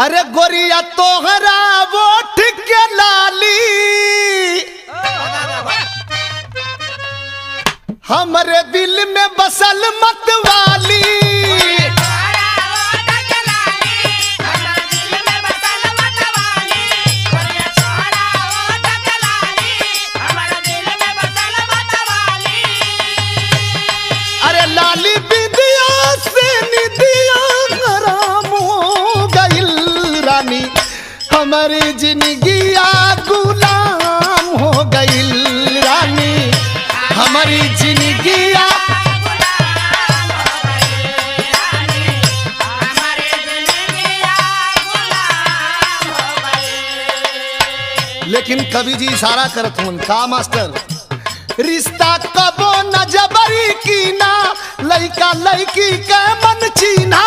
अरे गोरिया तोहरा वोट के लाली हमरे दिल में बसल मतवाली। अरे लाली बिंदिया से निदिया हराम हो गइल रानी हमारी जिंदगिया गुलाम हो गइल रानी हमारी जिंदगिया। लेकिन कवि जी इशारा करत हूँ का मास्टर रिश्ता कबो न जबरी की ना लइका लइकी के मन चीन्हा।